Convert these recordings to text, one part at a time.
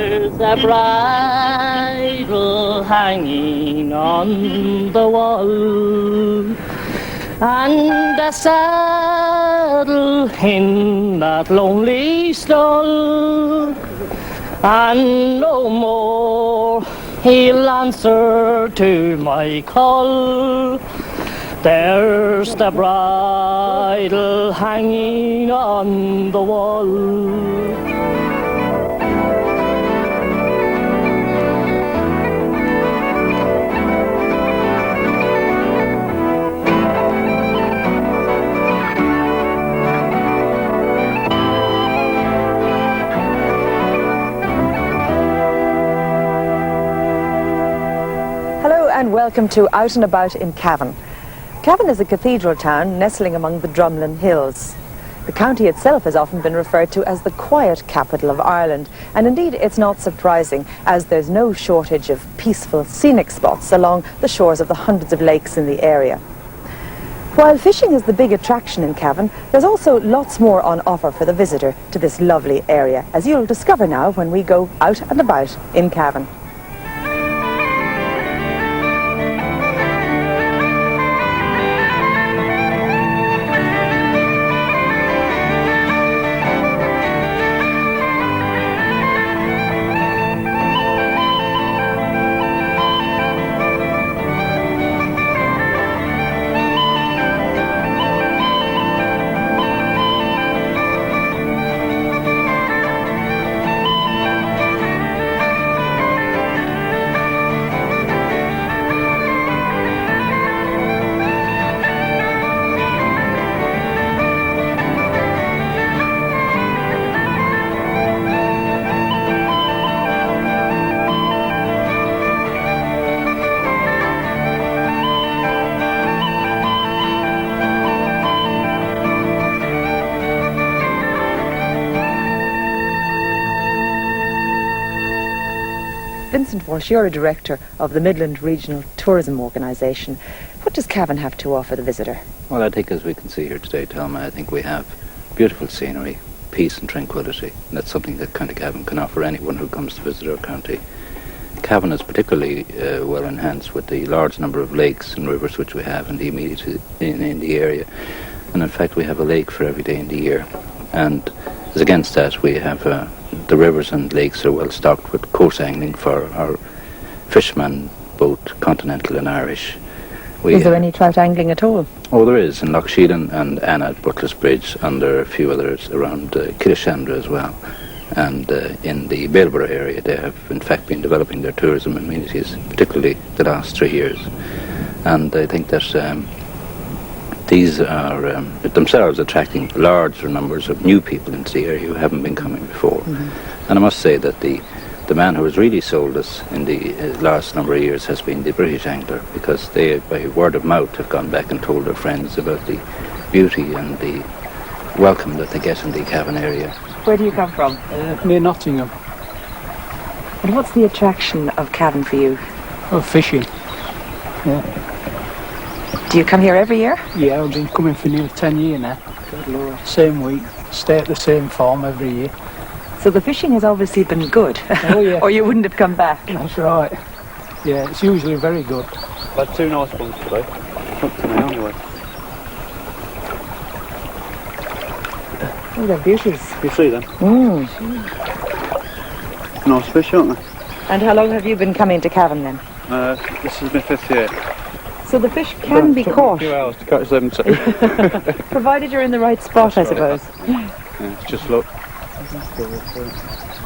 There's a bridle hanging on the wall, and a saddle in that lonely stall, and no more he'll answer to my call. There's the bridle hanging on the wall. And welcome to Out and About in Cavan. Cavan is a cathedral town nestling among the Drumlin Hills. The county itself has often been referred to as the quiet capital of Ireland, and indeed it's not surprising, as there's no shortage of peaceful scenic spots along the shores of the hundreds of lakes in the area. While fishing is the big attraction in Cavan, there's also lots more on offer for the visitor to this lovely area, as you'll discover now when we go out and about in Cavan. Vincent Walsh, you're a director of the Midland Regional Tourism Organisation. What does Cavan have to offer the visitor? Well, I think as we can see here today, Thelma, I think we have beautiful scenery, peace and tranquility. And that's something that County Cavan can offer anyone who comes to visit our county. Cavan is particularly well enhanced with the large number of lakes and rivers which we have in the immediate in the area. And in fact, we have a lake for every day in the year. And as against that, we have the rivers and lakes are well stocked with coarse angling for our fishermen, both continental and Irish. Is there any trout angling at all? Oh, there is, in Lochsheelan and Anna at Butlersbridge, and there are a few others around Killishandra as well. And in the Bailborough area, they have in fact been developing their tourism amenities, particularly the last 3 years. And I think that these are themselves attracting larger numbers of new people into the area who haven't been coming before. Mm-hmm. And I must say that the man who has really sold us in the last number of years has been the British angler, because they, by word of mouth, have gone back and told their friends about the beauty and the welcome that they get in the Cavan area. Where do you come from? Near Nottingham. And what's the attraction of Cavan for you? Oh, fishing. Yeah. Do you come here every year? Yeah, I've been coming for nearly 10 years now. Good Lord. Same week, stay at the same farm every year. So the fishing has obviously been good. Oh yeah. Or you wouldn't have come back. That's right. Yeah, it's usually very good. I've had 2 nice ones today. Up to now anyway. Oh, they're beauties. You see them? Nice fish, aren't they? And how long have you been coming to Cavan then? This is my 5th year. So the fish can be caught? A few hours to catch them too. Provided you're in the right spot, I suppose. Yeah, it's just luck.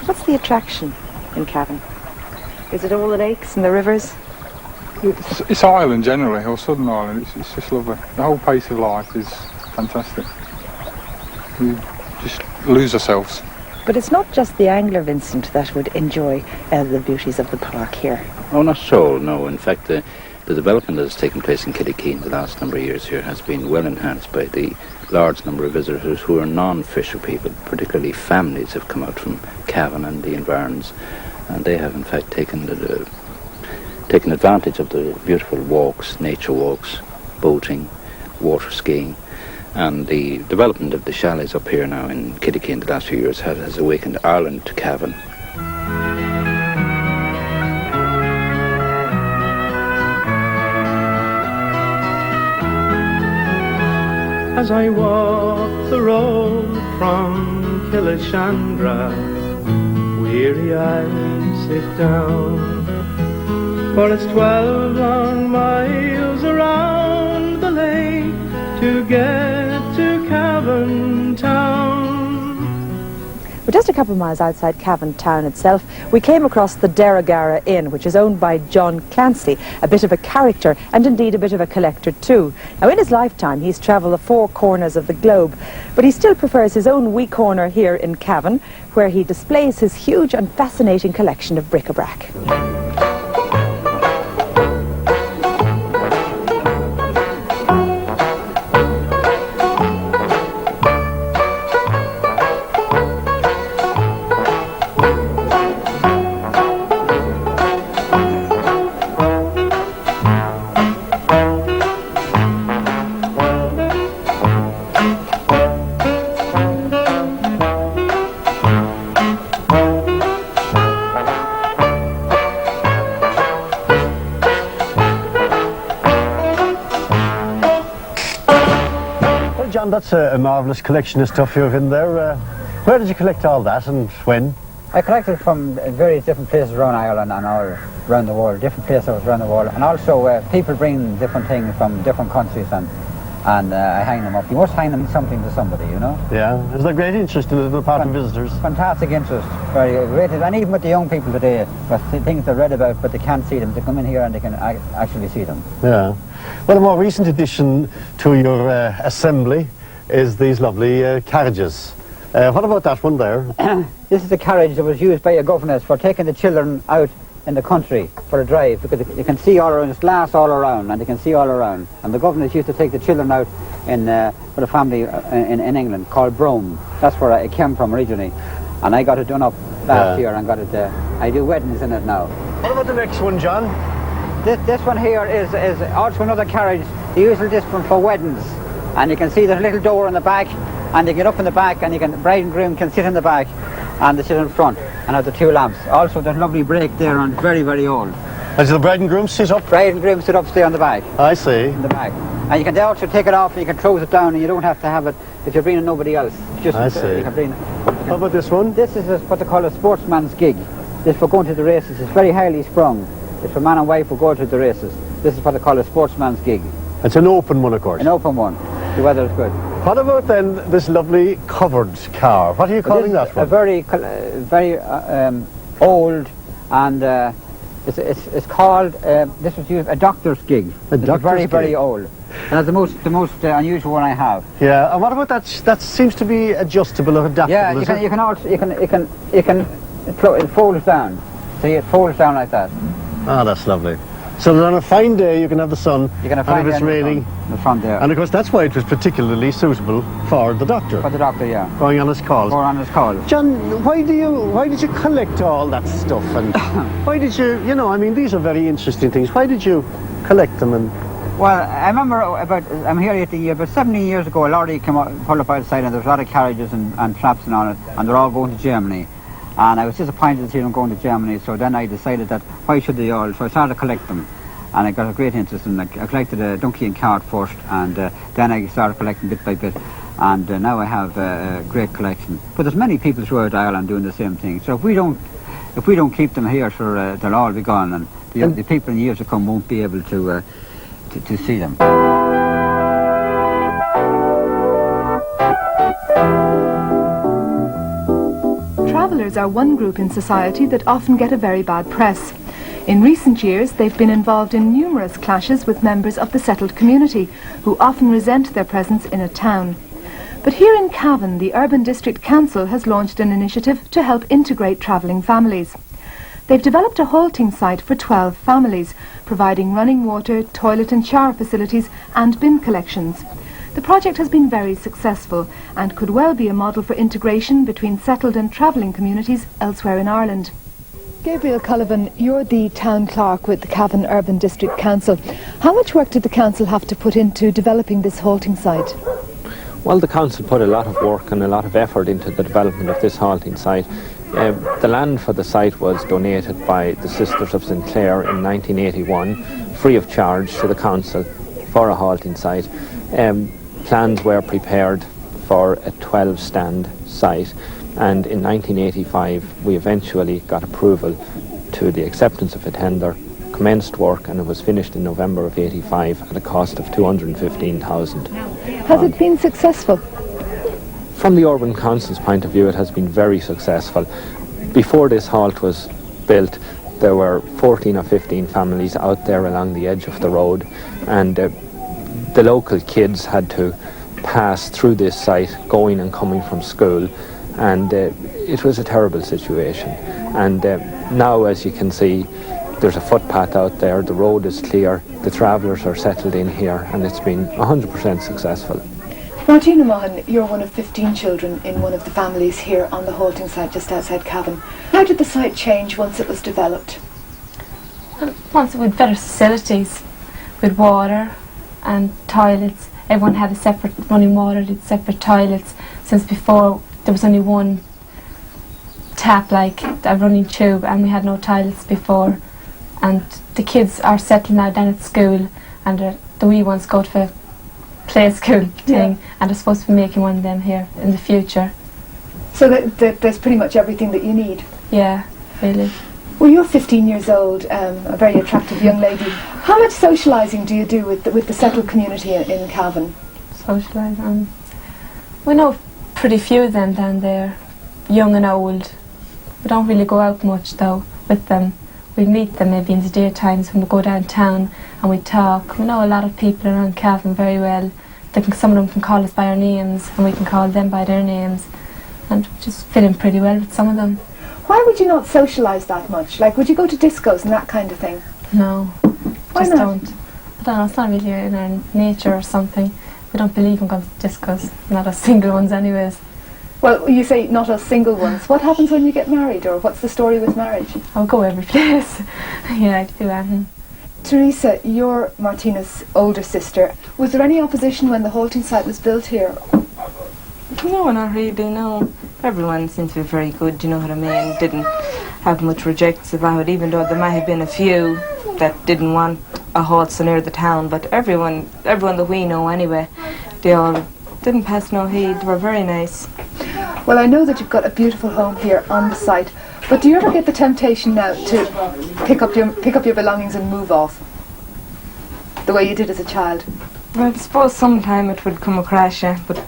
What's the attraction in Cavan? Is it all the lakes and the rivers? It's Ireland generally, or Southern Ireland. It's just lovely. The whole pace of life is fantastic. We just lose ourselves. But it's not just the angler, Vincent, that would enjoy the beauties of the park here. Oh, not at all, no. In fact, the development that has taken place in Killikeen the last number of years here has been well enhanced by the large number of visitors who are non-fisher people, particularly families have come out from Cavan and the environs, and they have in fact taken advantage of the beautiful walks, nature walks, boating, water skiing, and the development of the chalets up here now in Killikeen the last few years has awakened Ireland to Cavan. as I walk the road from Killashandra, weary I sit down, for it's 12 long miles around the lake to get to Cavan town. But just a couple of miles outside Cavan town itself, we came across the Derragara Inn, which is owned by John Clancy, a bit of a character and indeed a bit of a collector too. Now in his lifetime he's travelled the four corners of the globe, but he still prefers his own wee corner here in Cavan, where he displays his huge and fascinating collection of bric-a-brac. John, that's a marvellous collection of stuff you have in there. Where did you collect all that and when? I collected from various different places around Ireland and all around the world, different places around the world, and also people bring different things from different countries and I hang them up. You must hang them something to somebody, you know? Yeah, is there great interest in it apart from visitors? Fantastic interest, very great, and even with the young people today, but things they've read about but they can't see them, they come in here and they can actually see them. Yeah. Well, a more recent addition to your assembly is these lovely carriages. What about that one there? This is a carriage that was used by a governess for taking the children out in the country for a drive, because they can see all around, it's glass all around, and they can see all around. And the governess used to take the children out in with a family in England called Brome. That's where it came from originally. And I got it done up last year and got it, I do weddings in it now. What about the next one, John? This one here is also another carriage. They use this one for weddings. And you can see there's a little door in the back, and you get up in the back, and bride and groom can sit in the back, and they sit in front, and have the two lamps. Also, there's a lovely break there, and very, very old. As the bride and groom sit up? Bride and groom sit up, stay on the back. I see. In the back. And you can also take it off, and you can close it down, and you don't have to have it if you're bringing nobody else. Just, I see. You can bring How about this one? This is what they call a sportsman's gig. This for going to the races. It's very highly sprung. It's for man and wife who go to the races. This is what they call a sportsman's gig. It's an open one, of course. An open one. The weather is good. What about then this lovely covered car? What are you calling that one? A very old, and it's called. This was used a doctor's gig. It's very, very old. And that's the most unusual one I have. Yeah. And what about that? That seems to be adjustable or adaptable. Yeah, it folds down. See, it folds down like that. Ah, that's lovely. So that on a fine day you can have the sun, and if it's raining, the front there. And of course that's why it was particularly suitable for the doctor. For the doctor, yeah. Going on his calls. Going on his calls. John, why did you collect all that stuff, and why did you, I mean, these are very interesting things. Why did you collect them? And well, I remember I'm here 18 years, but 17 years ago a lorry came up, pulled up outside, and there was a lot of carriages and traps and all it, and they're all going to Germany. And I was disappointed to see them going to Germany, so then I decided that why should they all, so I started to collect them. And I got a great interest in them. I collected a donkey and cart first, and then I started collecting bit by bit, and now I have a great collection. But there's many people throughout Ireland doing the same thing, so if we don't keep them here, sure, they'll all be gone, and the people in years to come won't be able to see them. Travellers are one group in society that often get a very bad press. In recent years, they've been involved in numerous clashes with members of the settled community, who often resent their presence in a town. But here in Cavan, the Urban District Council has launched an initiative to help integrate travelling families. They've developed a halting site for 12 families, providing running water, toilet and shower facilities and bin collections. The project has been very successful and could well be a model for integration between settled and travelling communities elsewhere in Ireland. Gabriel Cullivan, you're the town clerk with the Cavan Urban District Council. How much work did the council have to put into developing this halting site? Well, the council put a lot of work and a lot of effort into the development of this halting site. The land for the site was donated by the Sisters of St Clair in 1981, free of charge to the council for a halting site. plans were prepared for a 12-stand site, and in 1985 we eventually got approval to the acceptance of a tender, commenced work, and it was finished in November of 85 at a cost of 215,000. Has it been successful? From the Urban Council's point of view, it has been very successful. Before this halt was built, there were 14 or 15 families out there along the edge of the road, and the local kids had to pass through this site going and coming from school, and it was a terrible situation. And now, as you can see, there's a footpath out there, the road is clear, the travellers are settled in here, and it's been 100% successful. Martina Maughan, you're one of 15 children in one of the families here on the halting site just outside Cavan. How did the site change once it was developed? Once with better facilities, with water and toilets. Everyone had a separate running water, separate toilets, since before there was only one tap, like a running tube, and we had no toilets before. And the kids are settled now down at school, and the wee ones go to a play school thing, and they're supposed to be making one of them here in the future. So there's pretty much everything that you need? Yeah, really. Well, you're 15 years old, a very attractive young lady. How much socialising do you do with the settled community in Cavan? Socialising? We know pretty few of them down there, young and old. We don't really go out much though with them. We meet them maybe in the daytimes when we go downtown and we talk. We know a lot of people around Cavan very well. Some of them can call us by our names and we can call them by their names, and just fit in pretty well with some of them. Why would you not socialise that much? Like, would you go to discos and that kind of thing? No. Why just not? don't. I don't know, it's not really in our nature or something. We don't believe in going to discos, not us single ones anyways. Well, you say not us single ones. What happens when you get married, or what's the story with marriage? I'll go every place. Yeah, I'd do anything. Teresa, you're Martina's older sister. Was there any opposition when the halting site was built here? No, not really, no. Everyone seemed to be very good, you know what I mean? Didn't have much rejects about it, even though there might have been a few that didn't want a halt so near the town, but everyone that we know anyway, they all didn't pass no heed. They were very nice. Well, I know that you've got a beautiful home here on the site, but do you ever get the temptation now to pick up your belongings and move off, the way you did as a child? Well, I suppose sometime it would come across you, but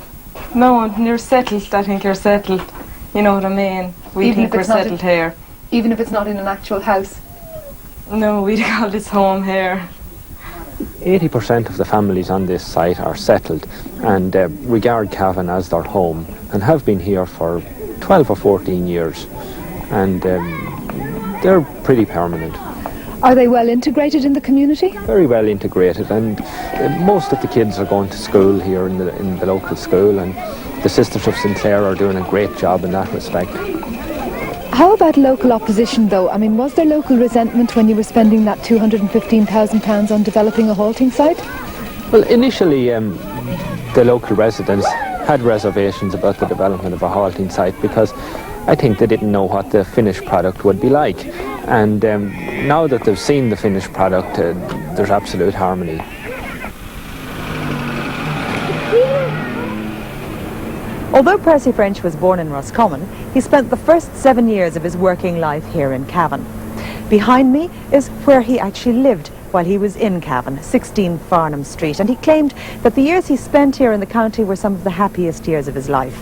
no, when you're settled, I think you're settled. You know what I mean? We think we're settled here. Even if it's not in an actual house? No, we call this home here. 80% of the families on this site are settled and regard Cavan as their home, and have been here for 12 or 14 years, and they're pretty permanent. Are they well integrated in the community? Very well integrated, and most of the kids are going to school here in the local school, and the Sisters of St Clair are doing a great job in that respect. How about local opposition though? I mean, was there local resentment when you were spending that £215,000 on developing a halting site? Well, initially the local residents had reservations about the development of a halting site, because I think they didn't know what the finished product would be like. And now that they've seen the finished product, there's absolute harmony. Although Percy French was born in Roscommon, he spent the first 7 years of his working life here in Cavan. Behind me is where he actually lived while he was in Cavan, 16 Farnham Street, and he claimed that the years he spent here in the county were some of the happiest years of his life.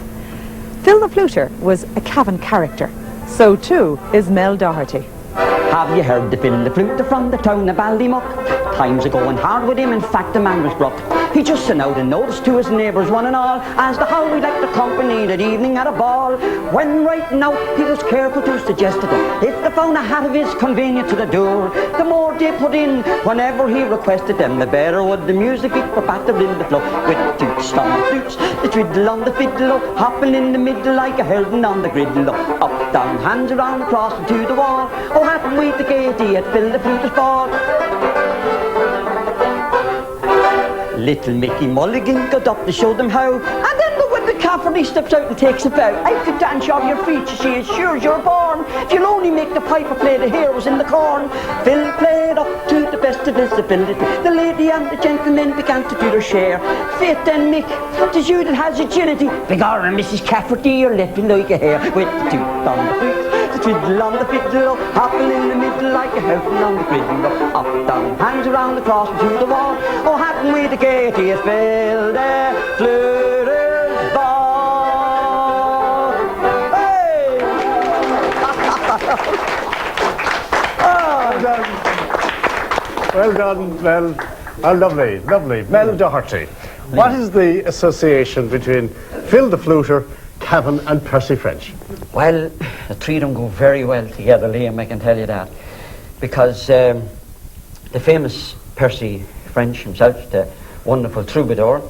Phil the Fluter was a Cavan character. So too is Mel Doherty. Have you heard the Phil the Fluter from the town of Ballymuck? Times are going hard with him, in fact the man was broke. He just sent out a notice to his neighbours one and all as to how he'd like to accompany that evening at a ball. When writing out he was careful to suggest to them, if they found a hat of his convenient to the door, the more they put in whenever he requested them, the better would the music be for batter in the flow. With toots on the flutes, the twiddle on the fiddle, hopping in the middle like a herding on the griddle. Up, down, hands around, across and to the wall. Oh, haven't we the gaiety at Phil the Fluter's ball? Little Mickey Mulligan got up to show them how, and then the Cafferty steps out and takes a bow. I could dance off your feet, you see, as sure as you're born. horn. If you'll only make the piper play the heroes in the corn. Phil played up to the best of his ability. The lady and the gentleman began to do their share. Faith and Mick, 'tis you that has agility. Begorra, Mrs. Cafferty, you're left like a hare. With the tooth on the flute, the twiddle on the fiddle, hopping in the middle like a houghton on the griddle. Up, down, hands around the cross and to the wall. Oh, happen with the gaiety is filled there, fluter's ball. Hey! Well done, Mel. Oh, lovely, lovely. Mel Doherty. What is the association between Phil the Fluter, Cavan and Percy French? Well, the three of them go very well together, Liam, I can tell you that. Because the famous Percy French himself, the wonderful troubadour,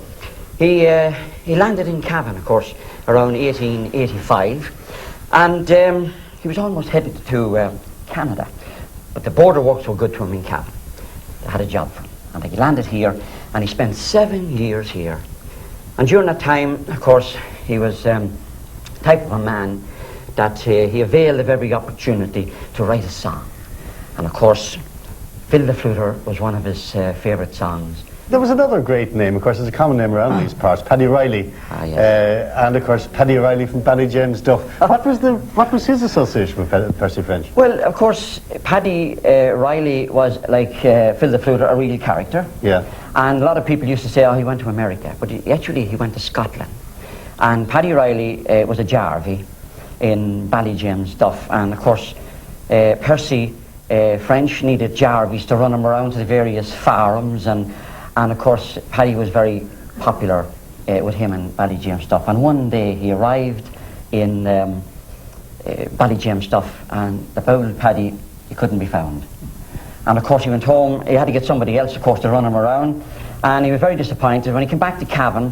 he landed in Cavan, of course, around 1885. And he was almost headed to Canada. But the border works were good to him in Cavan. They had a job for him. And he landed here, and he spent 7 years here. And during that time, of course, he was type of a man that he availed of every opportunity to write a song. And of course, Phil the Fluter was one of his favourite songs. There was another great name, of course, it's a common name around these parts, Paddy Riley. Yes. And of course, Paddy Riley from Ballyjames Duff. What was his association with Percy French? Well, of course, Paddy Riley was, like Phil the Fluter, a real character. Yeah. And a lot of people used to say, oh, he went to America. But he went to Scotland. And Paddy Riley was a jarvey in Ballyjames Duff. And of course, Percy French needed jarvies to run him around to the various farms. And of course, Paddy was very popular with him and Ballyjames Duff. And one day he arrived in Ballyjames Duff, and the bold Paddy, he couldn't be found. And of course he went home, he had to get somebody else, of course, to run him around. And he was very disappointed. When he came back to Cavan,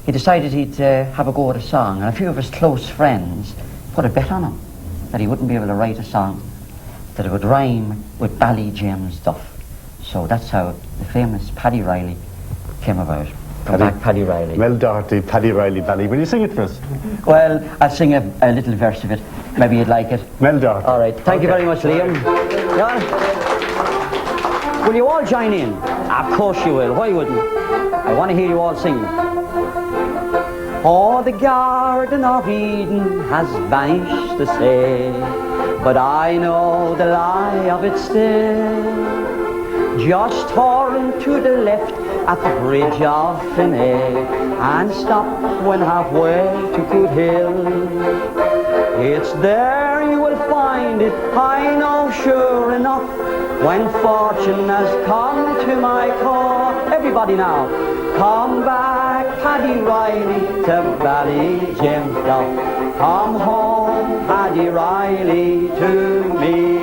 he decided he'd have a go at a song. And a few of his close friends put a bet on him that he wouldn't be able to write a song that it would rhyme with Ballyjames Duff. So that's how the famous Paddy Riley came about. Come back, Paddy Riley. Mel Doherty, Paddy Riley, Bally. Will you sing it for us? Well, I'll sing a little verse of it. Maybe you'd like it. Mel Doherty. All right. Thank you very much, Liam. Yeah. Will you all join in? Of course you will. Why wouldn't? I want to hear you all sing. Oh, the Garden of Eden has vanished, they say, but I know the lie of it still. Just turn to the left at the bridge of Finney and stop when halfway to Good Hill. It's there you will find it, I know sure enough, when fortune has come to my call. Everybody now, come back, Paddy Riley, to Ballyjames Duff. Come home, Paddy Riley, to me.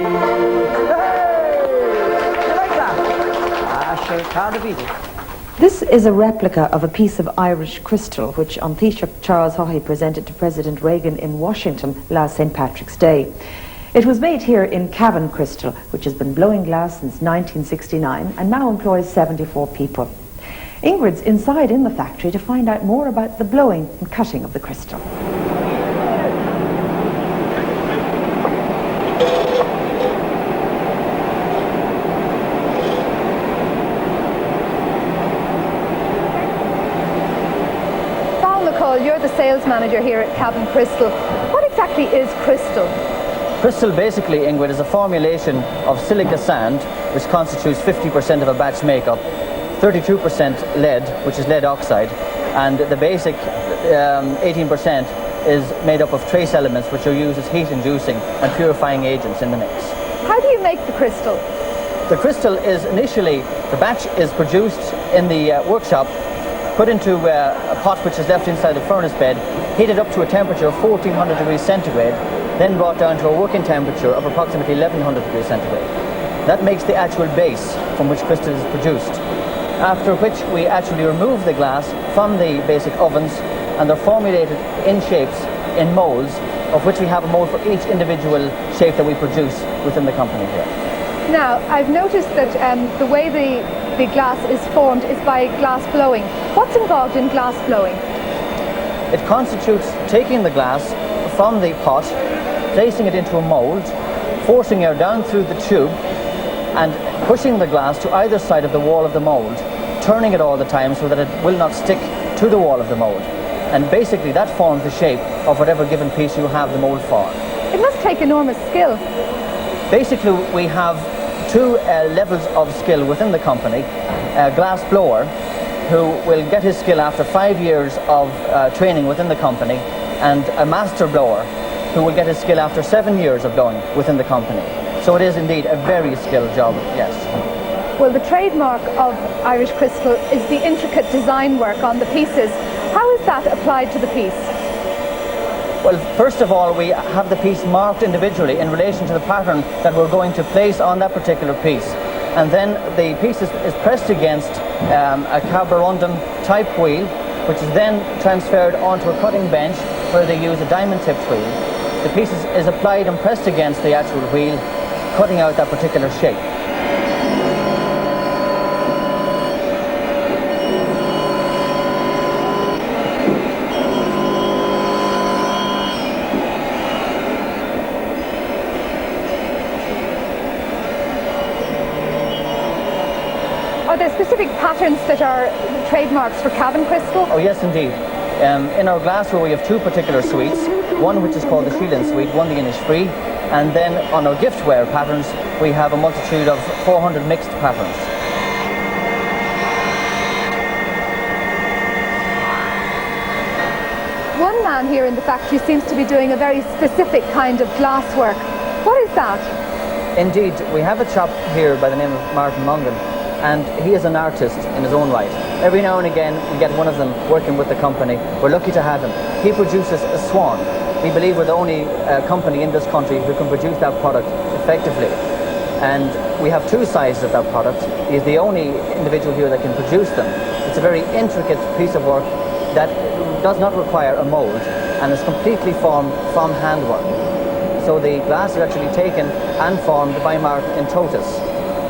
This is a replica of a piece of Irish crystal which An Taoiseach Charles Haughey presented to President Reagan in Washington last St. Patrick's Day. It was made here in Cavan Crystal, which has been blowing glass since 1969 and now employs 74 people. Ingrid's inside in the factory to find out more about the blowing and cutting of the crystal. You're the sales manager here at Cavan Crystal. What exactly is crystal? Crystal basically, Ingrid, is a formulation of silica sand, which constitutes 50% of a batch makeup, 32% lead, which is lead oxide, and the basic 18% is made up of trace elements which are used as heat-inducing and purifying agents in the mix. How do you make the crystal? The crystal is initially, the batch is produced in the workshop, put into a pot which is left inside the furnace bed, heated up to a temperature of 1400 degrees centigrade, then brought down to a working temperature of approximately 1100 degrees centigrade. That makes the actual base from which crystal is produced. After which we actually remove the glass from the basic ovens, and they're formulated in shapes, in molds, of which we have a mold for each individual shape that we produce within the company here. Now, I've noticed that the way the glass is formed is by glass blowing. What's involved in glass blowing? It constitutes taking the glass from the pot, placing it into a mould, forcing air down through the tube, and pushing the glass to either side of the wall of the mould, turning it all the time so that it will not stick to the wall of the mould. And basically that forms the shape of whatever given piece you have the mould for. It must take enormous skill. Basically we have two levels of skill within the company. A glass blower who will get his skill after 5 years of training within the company, and a master blower who will get his skill after 7 years of blowing within the company. So it is indeed a very skilled job, yes. Well, the trademark of Irish Crystal is the intricate design work on the pieces. How is that applied to the piece? Well, first of all, we have the piece marked individually in relation to the pattern that we're going to place on that particular piece. And then the piece is pressed against a carborundum type wheel, which is then transferred onto a cutting bench where they use a diamond tipped wheel. The piece is applied and pressed against the actual wheel, cutting out that particular shape. Are there specific patterns that are trademarks for Cavan Crystal? Oh yes, indeed. In our glassware we have two particular suites, one which is called the Sheelan suite, one the Innisfree, and then on our giftware patterns we have a multitude of 400 mixed patterns. One man here in the factory seems to be doing a very specific kind of glasswork. What is that? Indeed, we have a chap here by the name of Martin Mungan, and he is an artist in his own right. Every now and again we get one of them working with the company. We're lucky to have him. He produces a swan. We believe we're the only company in this country who can produce that product effectively. And we have two sizes of that product. He's the only individual here that can produce them. It's a very intricate piece of work that does not require a mould and is completely formed from handwork. So the glass is actually taken and formed by Martin in totus.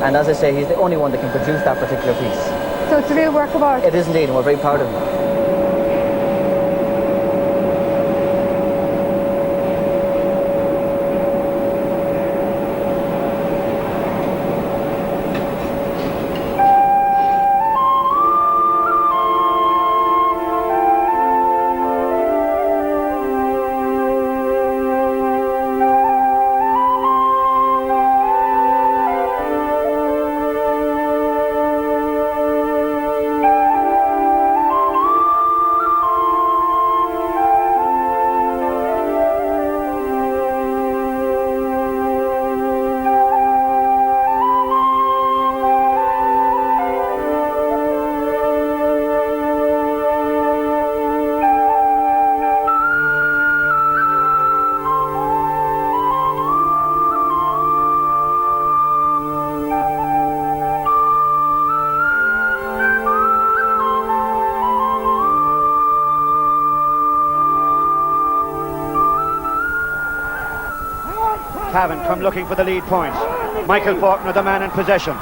And as I say, he's the only one that can produce that particular piece. So it's a real work of art? It is indeed, and we're very proud of him. Cavan come looking for the lead point. Michael Faulkner, the man in possession.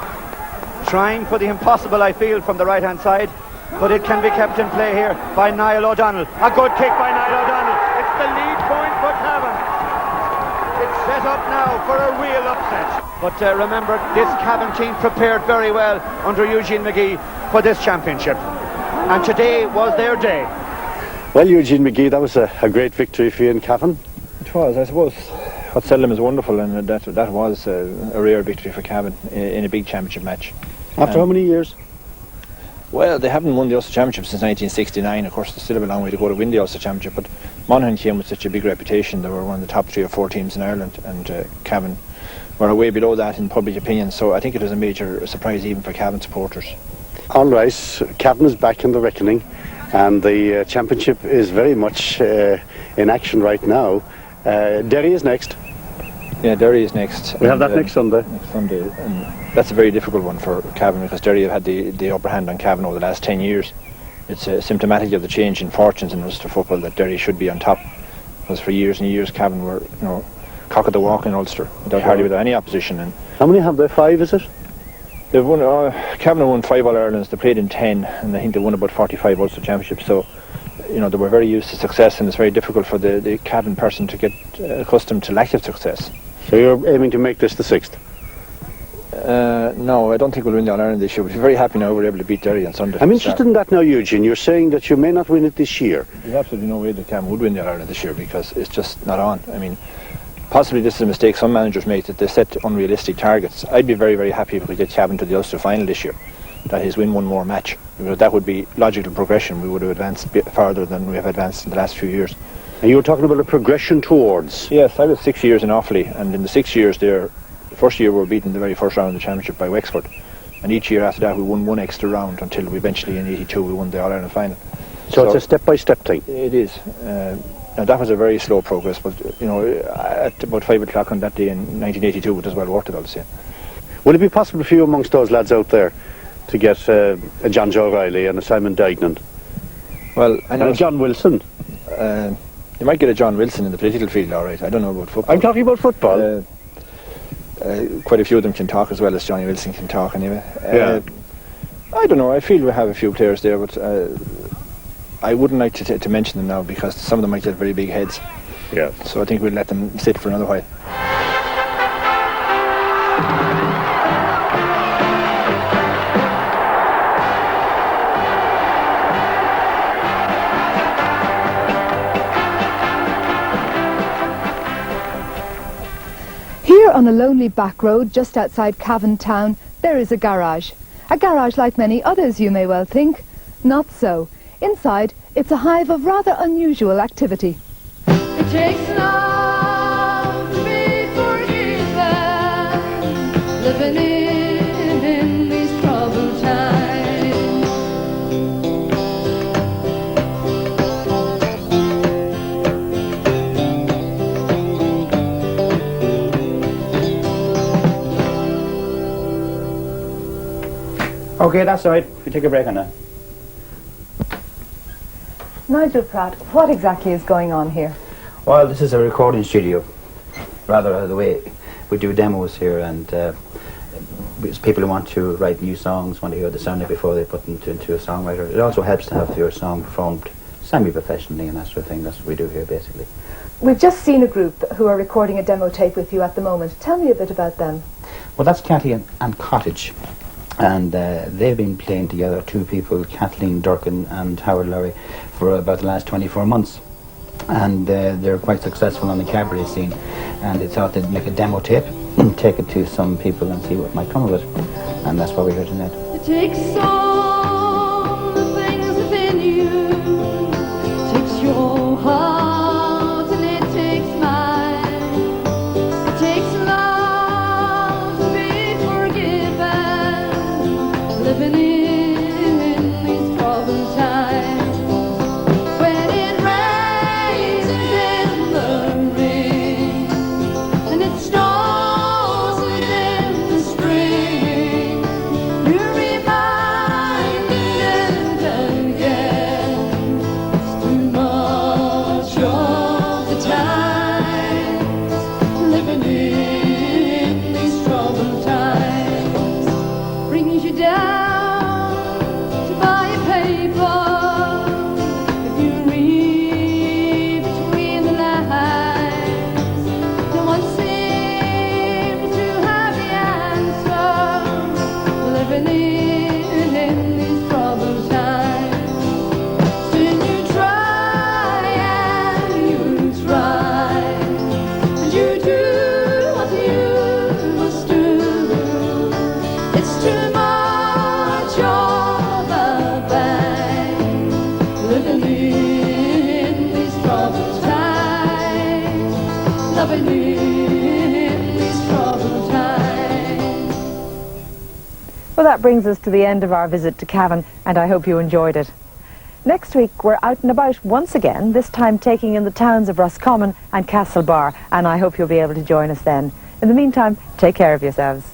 Trying for the impossible, I feel, from the right-hand side, but it can be kept in play here by Niall O'Donnell. A good kick by Niall O'Donnell. It's the lead point for Cavan. It's set up now for a real upset. But remember, this Cavan team prepared very well under Eugene McGee for this championship. And today was their day. Well, Eugene McGee, that was a great victory for you in Cavan. It was, I suppose. What seldom is wonderful, and that was a rare victory for Cavan in a big championship match. After how many years? Well, they haven't won the Ulster Championship since 1969. Of course, there's still a long way to go to win the Ulster Championship, but Monaghan came with such a big reputation. They were one of the top 3 or 4 teams in Ireland, and Cavan were way below that in public opinion, so I think it was a major surprise even for Cavan supporters. All right, Cavan is back in the reckoning, and the championship is very much in action right now. Derry is next. Yeah, Derry is next. We have that next Sunday. Next Sunday, and that's a very difficult one for Cavan because Derry have had the upper hand on Cavan over the last 10 years. It's symptomatic of the change in fortunes in Ulster football that Derry should be on top, because for years and years Cavan were, cock of the walk in Ulster hardly without any opposition. And how many have they? 5, is it? They've won. Cavan have won 5 All-Irelands. They played in 10, and I think they won about 45 Ulster Championships. So you know, they were very used to success, and it's very difficult for the Cavan person to get accustomed to lack of success. So you're aiming to make this the 6th? No, I don't think we'll win the All-Ireland this year. We're very happy now we're able to beat Derry on Sunday. I'm interested in that now, Eugene. You're saying that you may not win it this year. There's absolutely no way that Cavan would win the All-Ireland this year because it's just not on. I mean, possibly this is a mistake some managers make, that they set unrealistic targets. I'd be very, very happy if we get Cavan to the Ulster final this year. That is, win one more match. Because that would be logical progression. We would have advanced a bit farther than we have advanced in the last few years. And you were talking about a progression towards? Yes, I was 6 years in Offaly, and in the 6 years there, the first year we were beaten in the very first round of the championship by Wexford. And each year after that we won one extra round until we eventually in '82 we won the All-Ireland final. So it's a step-by-step thing? It is. Now that was a very slow progress, but you know, at about 5 o'clock on that day in 1982 it was well worth it all the same. Would it be possible for you amongst those lads out there to get a John Joe Riley and a Simon Dignan? Well, I know and a John Wilson? You might get a John Wilson in the political field, all right. I don't know about football. I'm talking about football. Quite a few of them can talk as well as Johnny Wilson can talk anyway. Yeah. I don't know, I feel we have a few players there, but I wouldn't like to mention them now because some of them might get very big heads. Yeah. So I think we'll let them sit for another while. Here on a lonely back road just outside Cavan town, there is a garage. A garage like many others, you may well think. Not so. Inside, it's a hive of rather unusual activity. It takes love to be forgiven, living in these troubled times. Okay, that's all right. We take a break on that. Nigel Pratt, what exactly is going on here? Well, this is a recording studio. Rather, the way we do demos here, and people who want to write new songs want to hear the sound of it before they put them into a songwriter. It also helps to have your song performed semi-professionally and that sort of thing. That's what we do here, basically. We've just seen a group who are recording a demo tape with you at the moment. Tell me a bit about them. Well, that's Cathy and Cottage. And they've been playing together, two people, Kathleen Durkin and Howard Lowry, for about the last 24 months. And they're quite successful on the cabaret scene. And they thought they'd make a demo tape and take it to some people and see what might come of it. And that's why we're here tonight. It takes all the things within you, it takes your heart and it takes mine. It takes love to be forgiven, living in these troubled times. When it rains in the rain and it snows in the spring, you're reminded again it's too much of the times, living in these troubled times brings you down to buy a paper. If you read between the lines, no one seems to have the answer, living in these troubled times. Still you try and you try, and you do what you must do. It's too much of a bang, living in these troubled times, loving in these troubled times. Well, that brings us to the end of our visit to Cavan, and I hope you enjoyed it. Next week, we're out and about once again, this time taking in the towns of Roscommon and Castlebar, and I hope you'll be able to join us then. In the meantime, take care of yourselves.